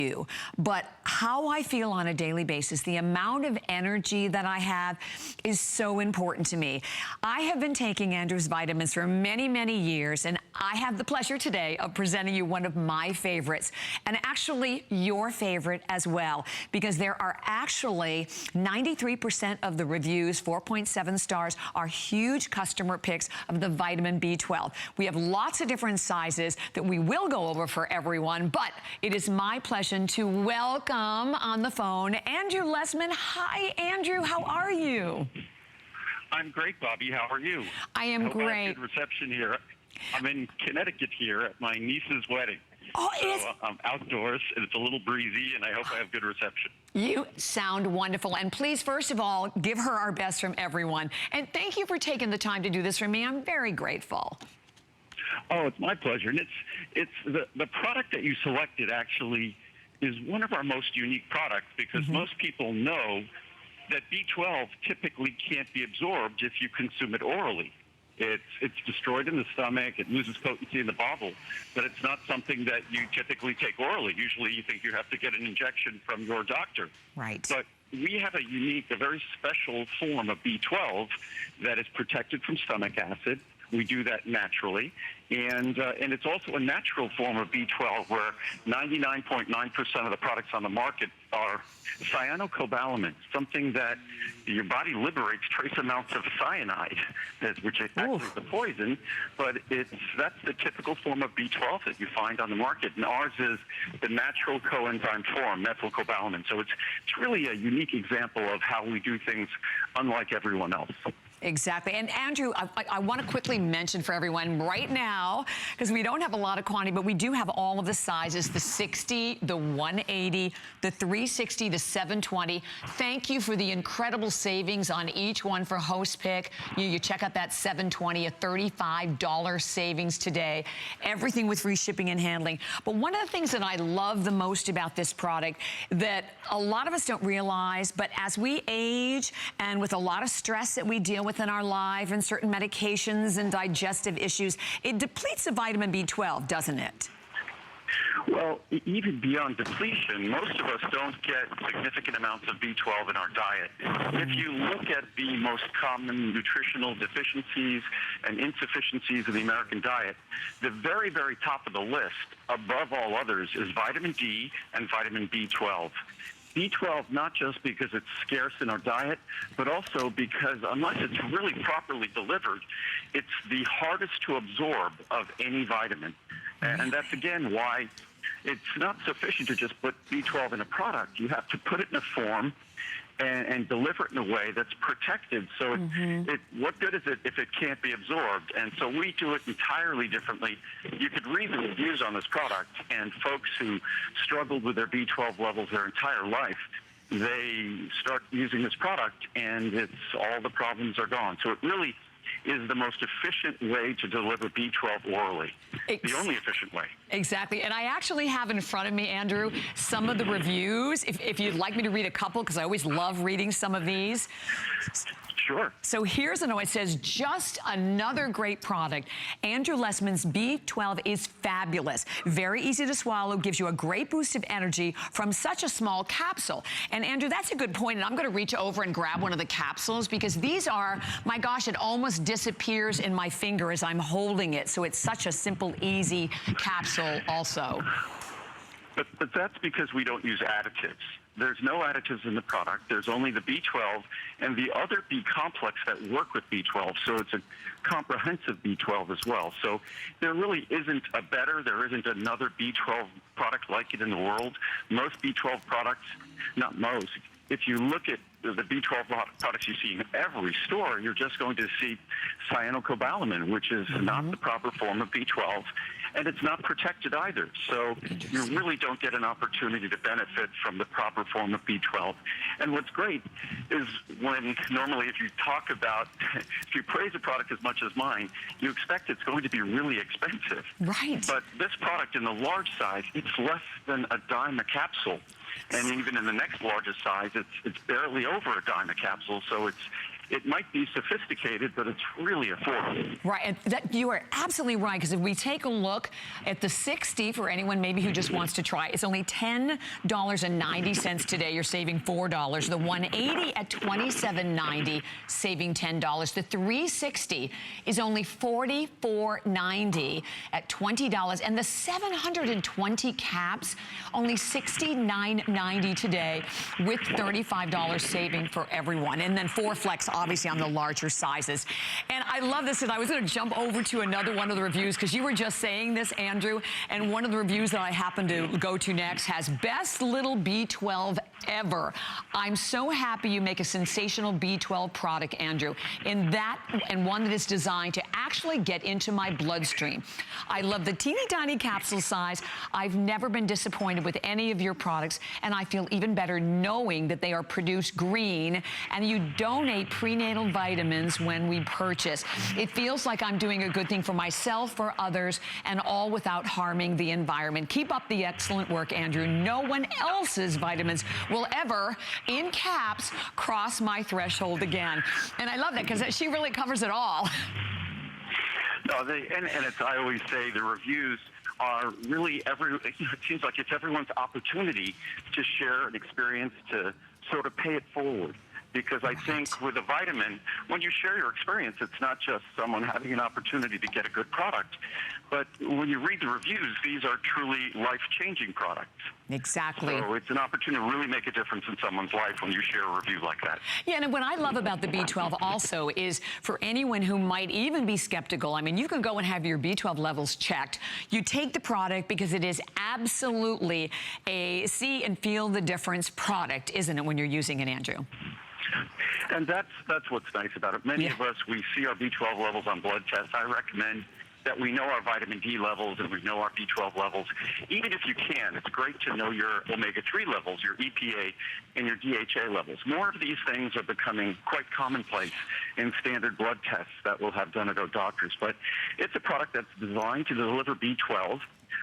you, but how I feel on a daily basis, the amount of energy that I have is so important to me. I have been taking Andrew's vitamins for many, many years, and I have the pleasure today of presenting you one of my favorites, and actually your favorite as well, because there are actually 93% of the reviews, 4.7 stars, are huge customer picks of the vitamin B12. We have lots of different sizes that we will go over for everyone, but it is my pleasure to welcome on the phone Andrew Lessman. Hi, Andrew. How are you? I'm great, Bobby. How are you? I am great. I have good reception here. I'm in Connecticut here at my niece's wedding. Oh, so I'm outdoors, and it's a little breezy, and I hope I have good reception. You sound wonderful. And please, first of all, give her our best from everyone. And thank you for taking the time to do this for me. I'm very grateful. Oh, it's my pleasure. And it's the product that you selected actually is one of our most unique products, because most people know that B12 typically can't be absorbed if you consume it orally. It's destroyed in the stomach, it loses potency in the bottle, but it's not something that you typically take orally. Usually you think you have to get an injection from your doctor. Right. But we have a unique, a very special form of B12 that is protected from stomach acid. We do that naturally, and it's also a natural form of B12 where 99.9% of the products on the market are cyanocobalamin, something that your body liberates trace amounts of cyanide, which is actually the poison, but that's the typical form of B12 that you find on the market, and ours is the natural coenzyme form, methylcobalamin. So it's really a unique example of how we do things unlike everyone else. Exactly. And Andrew, I want to quickly mention for everyone right now, because we don't have a lot of quantity, but we do have all of the sizes, the 60, the 180, the 360, the 720. Thank you for the incredible savings on each one for host pick. You check out that 720, a $35 savings today. Everything with free shipping and handling. But one of the things that I love the most about this product that a lot of us don't realize, but as we age and with a lot of stress that we deal with in our life and certain medications and digestive issues, it depletes the vitamin B12, doesn't it? Well, even beyond depletion, most of us don't get significant amounts of B12 in our diet. If you look at the most common nutritional deficiencies and insufficiencies of the American diet, the very, very top of the list, above all others, is vitamin D and vitamin B12. B12, not just because it's scarce in our diet, but also because unless it's really properly delivered, it's the hardest to absorb of any vitamin. And that's, again, why it's not sufficient to just put B12 in a product. You have to put it in a form and deliver it in a way that's protected. So what good is it if it can't be absorbed? And so we do it entirely differently. You could read the reviews on this product, and folks who struggled with their B12 levels their entire life, they start using this product, and all the problems are gone. So it really is the most efficient way to deliver B12 orally. The only efficient way. Exactly. And I actually have in front of me, Andrew, some of the reviews. If you'd like me to read a couple, because I always love reading some of these. Sure. So here's a note. It says, just another great product. Andrew Lessman's B12 is fabulous. Very easy to swallow, gives you a great boost of energy from such a small capsule. And Andrew, that's a good point. And I'm going to reach over and grab one of the capsules, because these are, my gosh, it almost disappears in my finger as I'm holding it. So it's such a simple, easy capsule also. But that's because we don't use additives. There's no additives in the product. There's only the B12 and the other B complex that work with B12. So it's a comprehensive B12 as well. So there really isn't there isn't another B12 product like it in the world. Most B12 products, not most, if you look at the B12 products you see in every store, you're just going to see cyanocobalamin, which is not the proper form of B12, and it's not protected either. So you really don't get an opportunity to benefit from the proper form of B12. And what's great is when normally if you talk about, if you praise a product as much as mine, you expect it's going to be really expensive. Right. But this product in the large size, it's less than a dime a capsule. And even in the next largest size, it's barely over a dime a capsule. So it might be sophisticated, but it's really affordable. Right, and that, you are absolutely right, because if we take a look at the 60 for anyone maybe who just wants to try, it's only $10.90 today. You're saving $4. The 180 at $27.90, saving $10. The 360 is only $44.90 at $20. And the 720 caps, only $69.90 today, with $35 saving for everyone. And then 4 Flex, obviously, on the larger sizes. And I love this, and I was going to jump over to another one of the reviews, because you were just saying this, Andrew, and one of the reviews that I happen to go to next has best little B12 ever. I'm so happy you make a sensational B12 product, Andrew, and one that is designed to actually get into my bloodstream. I love the teeny tiny capsule size. I've never been disappointed with any of your products, and I feel even better knowing that they are produced green and you donate prenatal vitamins when we purchase. It feels like I'm doing a good thing for myself, for others, and all without harming the environment. Keep up the excellent work, Andrew. No one else's vitamins will ever, in caps, cross my threshold again. And I love that, because she really covers it all. No, I always say the reviews are really it seems like it's everyone's opportunity to share an experience, to sort of pay it forward. Because I think with a vitamin, when you share your experience, it's not just someone having an opportunity to get a good product, but when you read the reviews, these are truly life-changing products. Exactly. So it's an opportunity to really make a difference in someone's life when you share a review like that. Yeah, and what I love about the B12 also is for anyone who might even be skeptical, I mean, you can go and have your B12 levels checked. You take the product because it is absolutely a see and feel the difference product, isn't it, when you're using it, Andrew? And that's what's nice about it. Many of us, we see our B12 levels on blood tests. I recommend that we know our vitamin D levels and we know our B12 levels. Even if you can, it's great to know your omega-3 levels, your EPA, and your DHA levels. More of these things are becoming quite commonplace in standard blood tests that we'll have done at our doctors. But it's a product that's designed to deliver B12.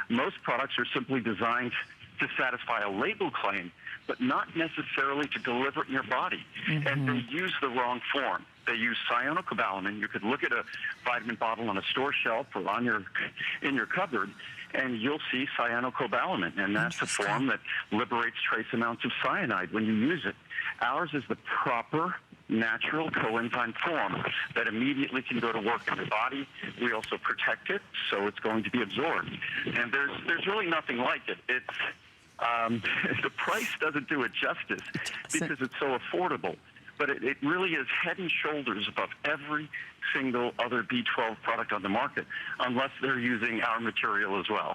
Most products are simply designed to satisfy a label claim, but not necessarily to deliver it in your body. And they use the wrong form. They use cyanocobalamin. You could look at a vitamin bottle on a store shelf or in your cupboard, and you'll see cyanocobalamin, and that's a form that liberates trace amounts of cyanide when you use it. Ours is the proper natural coenzyme form that immediately can go to work in the body. We also protect it, so it's going to be absorbed. And there's really nothing like it. The price doesn't do it justice because it's so affordable. But it really is head and shoulders above every single other B12 product on the market, unless they're using our material as well.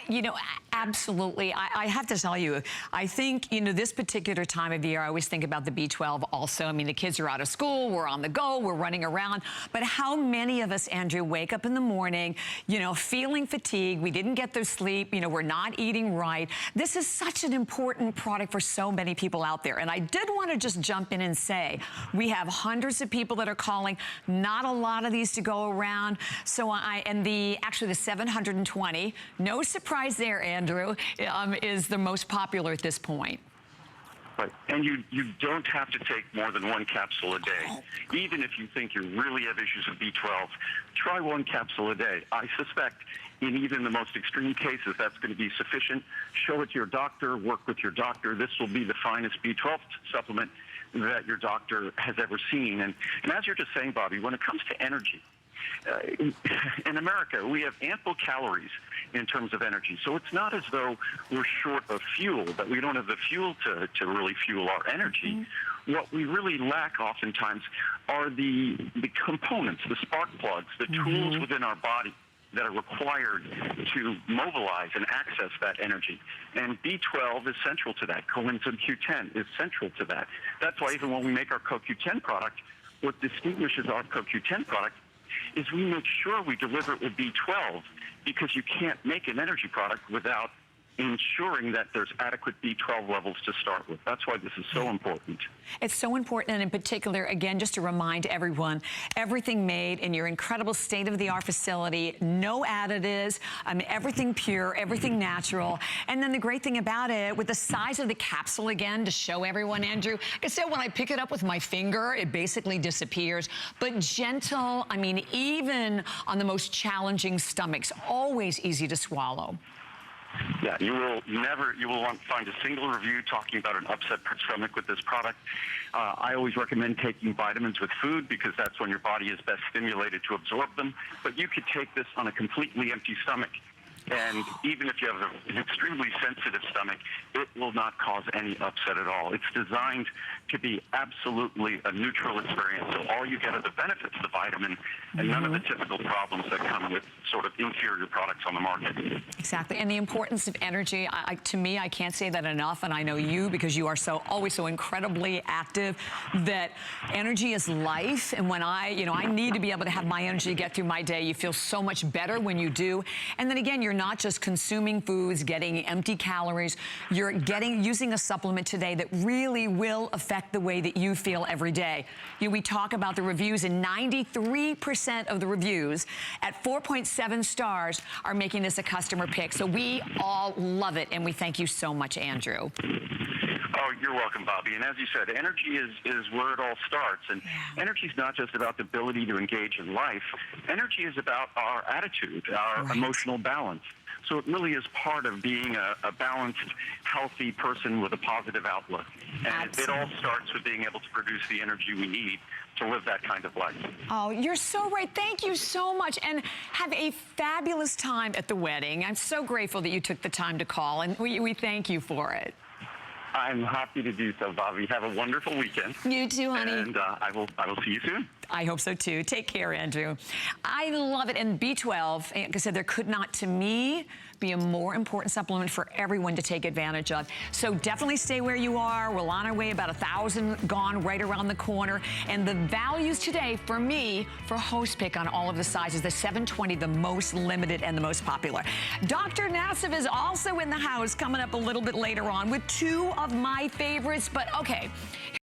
You know, absolutely. I have to tell you, I think, you know, this particular time of year, I always think about the B12 also. I mean, the kids are out of school, we're on the go, we're running around. But how many of us, Andrew, wake up in the morning, you know, feeling fatigued, we didn't get the sleep, you know, we're not eating right. This is such an important product for so many people out there. And I did want to just jump in and say, we have hundreds of people that are calling, not a lot of these to go around. So actually the 720, no surprise there, Andrew, is the most popular at this point. Right, and you don't have to take more than 1 capsule a day. Even if you think you really have issues with B12, try 1 capsule a day. I suspect in even the most extreme cases, that's going to be sufficient. Show it to your doctor, work with your doctor. This will be the finest B12 supplement that your doctor has ever seen. And as you're just saying, Bobby, when it comes to energy, in America, we have ample calories in terms of energy. So it's not as though we're short of fuel, that we don't have the fuel to really fuel our energy. What we really lack oftentimes are the components, the spark plugs, the tools within our body that are required to mobilize and access that energy. And B12 is central to that. Coenzyme Q10 is central to that. That's why even when we make our CoQ10 product, what distinguishes our CoQ10 product is we make sure we deliver it with B12, because you can't make an energy product without ensuring that there's adequate B12 levels to start with. That's why this is so important. It's so important, and in particular, again, just to remind everyone, everything made in your incredible state-of-the-art facility, no additives, everything pure, everything natural. And then the great thing about it, with the size of the capsule, again, to show everyone, Andrew, like I said, when I pick it up with my finger, it basically disappears. But gentle, I mean, even on the most challenging stomachs, always easy to swallow. Yeah, you will find a single review talking about an upset stomach with this product. I always recommend taking vitamins with food because that's when your body is best stimulated to absorb them. But you could take this on a completely empty stomach. And even if you have an extremely sensitive stomach, it will not cause any upset at all. It's designed to be absolutely a neutral experience. So all you get are the benefits of the vitamin and none of the typical problems that come with sort of inferior products on the market. Exactly. And the importance of energy, to me, I can't say that enough. And I know you, because you are always so incredibly active, that energy is life. And when I need to be able to have my energy get through my day. You feel so much better when you do. And then again, you're not just consuming foods, getting empty calories. You're using a supplement today that really will affect the way that you feel every day. We talk about the reviews, and 93% of the reviews at 4.7 stars are making this a customer pick. So we all love it, and we thank you so much, Andrew. Oh, you're welcome, Bobby. And as you said, energy is where it all starts. And energy is not just about the ability to engage in life. Energy is about our attitude, our emotional balance. So it really is part of being a balanced, healthy person with a positive outlook. And it all starts with being able to produce the energy we need to live that kind of life. Oh, you're so right. Thank you so much. And have a fabulous time at the wedding. I'm so grateful that you took the time to call, and we thank you for it. I'm happy to do so, Bobby. Have a wonderful weekend. You too, honey. And I will see you soon. I hope so too. Take care, Andrew. I love it. And B12, like I said, there could not, to me, be a more important supplement for everyone to take advantage of. So definitely stay where you are. We're on our way, about 1,000 gone right around the corner. And the values today, for me, for host pick on all of the sizes, the 720, the most limited and the most popular. Dr. Nassif is also in the house, coming up a little bit later on with two of my favorites. But okay.